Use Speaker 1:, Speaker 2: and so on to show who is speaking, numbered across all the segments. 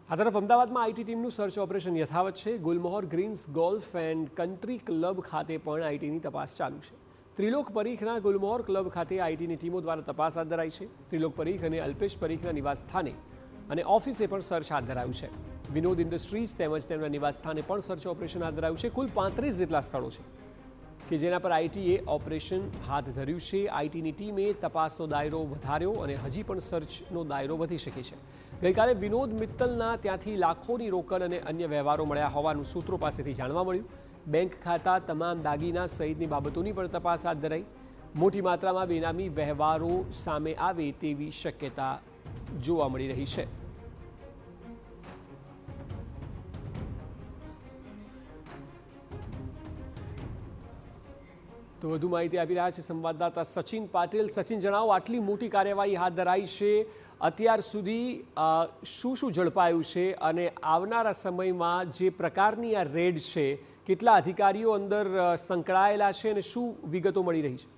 Speaker 1: આ તરફ અમદાવાદમાં આઈટી ટીમનું સર્ચ ઓપરેશન યથાવત છે। Gulmohar greens golf and country club ખાતે પણ આઈટીની તપાસ ચાલુ છે। ત્રિલોક પરીખના ગુલમહોર ક્લબ ખાતે આઈટીની ટીમો દ્વારા તપાસ હાથ ધરાઈ છે। ત્રિલોક પરીખ અને અલ્પેશ પરીખના નિવાસ સ્થાને અને ઓફિસે પણ સર્ચ હાથ ધરાયું છે। વિનોદ ઇન્ડસ્ટ્રીઝ તેમજ તેમના નિવાસ સ્થાને પણ સર્ચ ઓપરેશન હાથ ધરાયું છે। કુલ 35 જેટલા સ્થળો છે કે જેના પર આઈટીએ ઓપરેશન હાથ ધર્યું છે। આઈટીની ટીમે તપાસનો દાયરો વધાર્યો અને હજી પણ સર્ચનો દાયરો વધી શકે છે। ગઈકાલે વિનોદ મિત્તલના ત્યાંથી લાખોની રોકડ અને અન્ય વ્યવહારો મળ્યા હોવાનું સૂત્રો પાસેથી જાણવા મળ્યું। બેંક ખાતા, તમામ દાગીના સહિતની બાબતોની પણ તપાસ હાથ ધરાઈ। મોટી માત્રામાં બેનામી વ્યવહારો સામે આવે તેવી શક્યતા જોવા મળી રહી છે। તો વધુ માહિતી આપી રહ્યા છે સંવાદદાતા સચિન પાટીલ। સચિન, જણાવો, આટલી મોટી કાર્યવાહી હાથ ધરાઈ છે, અત્યાર સુધી શું શું ઝડપાયું છે અને આવનારા સમયમાં જે પ્રકારની આ રેડ છે, કેટલા અધિકારીઓ અંદર સંકળાયેલા છે અને શું વિગતો મળી રહી છે?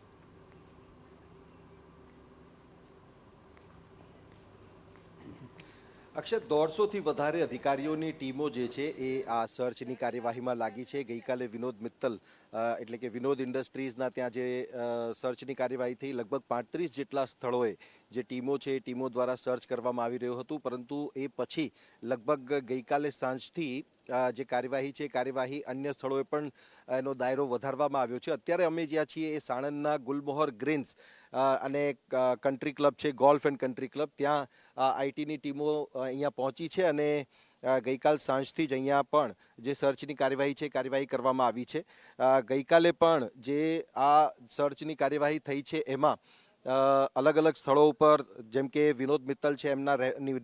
Speaker 2: અક્ષર 150થી વધારે અધિકારીઓની ટીમો જે છે એ આ સર્ચની કાર્યવાહીમાં લાગી છે। ગઈકાલે વિનોદ મિત્તલ એટલે કે વિનોદ ઇન્ડસ્ટ્રીઝના ત્યાં જે સર્ચની કાર્યવાહી થઈ, લગભગ 35 જેટલા સ્થળોએ જે ટીમો છે એ ટીમો દ્વારા સર્ચ કરવામાં આવી રહ્યું હતું, પરંતુ એ પછી લગભગ ગઈકાલે સાંજથી જે કાર્યવાહી છે કાર્યવાહી અન્ય સ્થળોએ પણ એનો દાયરો વધારવામાં આવ્યો છે। અત્યારે અમે જ્યાં છીએ એ સાણંદના ગુલમહોર ગ્રીન્સ અને કન્ટ્રી ક્લબ છે, ગોલ્ફ એન્ડ કન્ટ્રી ક્લબ, ત્યાં આઈટીની ટીમો અહીંયા પહોંચી છે અને ગઈકાલ સાંજથી જ અહીંયા પણ જે સર્ચની કાર્યવાહી કરવામાં આવી છે। ગઈકાલે પણ જે આ સર્ચની કાર્યવાહી થઈ છે એમાં અલગ અલગ સ્થળો ઉપર, જેમ કે વિનોદ મિત્તલ છે એમના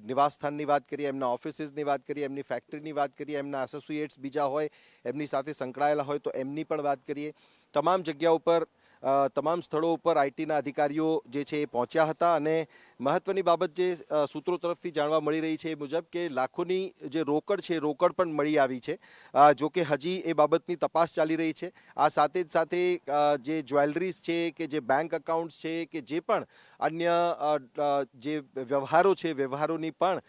Speaker 2: નિવાસ સ્થાનની વાત કરીએ, એમના ઓફિસીસની વાત કરીએ, એમની ફેક્ટરીની વાત કરીએ, એમના એસોસિએટ્સ બીજા હોય એમની સાથે સંકળાયેલા હોય તો એમની પણ વાત કરીએ। તમામ જગ્યા ઉપર, તમામ સ્થળો ઉપર આઈટીના અધિકારીઓ જે છે એ પહોંચ્યા હતા અને મહત્વની બાબત જે સૂત્રો તરફથી જાણવા મળી રહી છે એ મુજબ કે લાખોની જે રોકડ છે, રોકડ પણ મળી આવી છે। જો કે હજી એ બાબતની તપાસ ચાલી રહી છે। આ સાથે જ સાથે જે જ્વેલરીઝ છે કે જે બેંક એકાઉન્ટ્સ છે કે જે પણ અન્ય જે વ્યવહારો છે, વ્યવહારોની પણ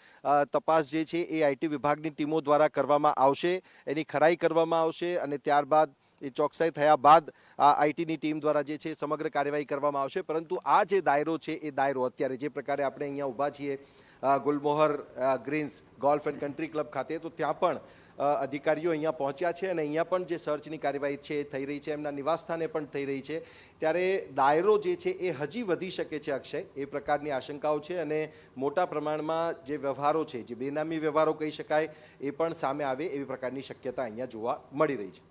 Speaker 2: તપાસ જે છે એ આઈટી વિભાગની ટીમો દ્વારા કરવામાં આવશે, એની ખરાઈ કરવામાં આવશે અને ત્યારબાદ એ ચોકસાઈ થયા બાદ આ આઈટીની ટીમ દ્વારા જે છે સમગ્ર કાર્યવાહી કરવામાં આવશે। પરંતુ આ જે દાયરો છે એ દાયરો અત્યારે જે પ્રકારે આપણે અહીંયા ઊભા છીએ Gulmohar greens golf and country club ખાતે, તો ત્યાં પણ અધિકારીઓ અહીંયા પહોંચ્યા છે અને અહીંયા પણ જે સર્ચની કાર્યવાહી છે એ થઈ રહી છે, એમના નિવાસ સ્થાને પણ થઈ રહી છે। ત્યારે દાયરો જે છે એ હજી વધી શકે છે અક્ષય, એ પ્રકારની આશંકાઓ છે અને મોટા પ્રમાણમાં જે વ્યવહારો છે, જે બેનામી વ્યવહારો કહી શકાય, એ પણ સામે આવે એવી પ્રકારની શક્યતા અહીંયા જોવા મળી રહી છે।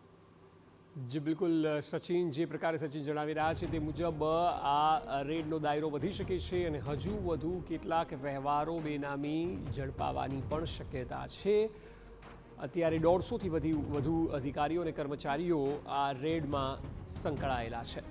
Speaker 1: જી બિલકુલ સચિન, જે પ્રકારે સચિન જણાવી રહ્યા છે તે મુજબ આ રેડનો દાયરો વધી શકે છે અને હજુ વધુ કેટલાક વ્યવહારો બેનામી ઝડપાવાની પણ શક્યતા છે। અત્યારે 150થી વધુ અધિકારીઓ અને કર્મચારીઓ આ રેડમાં સંકળાયેલા છે।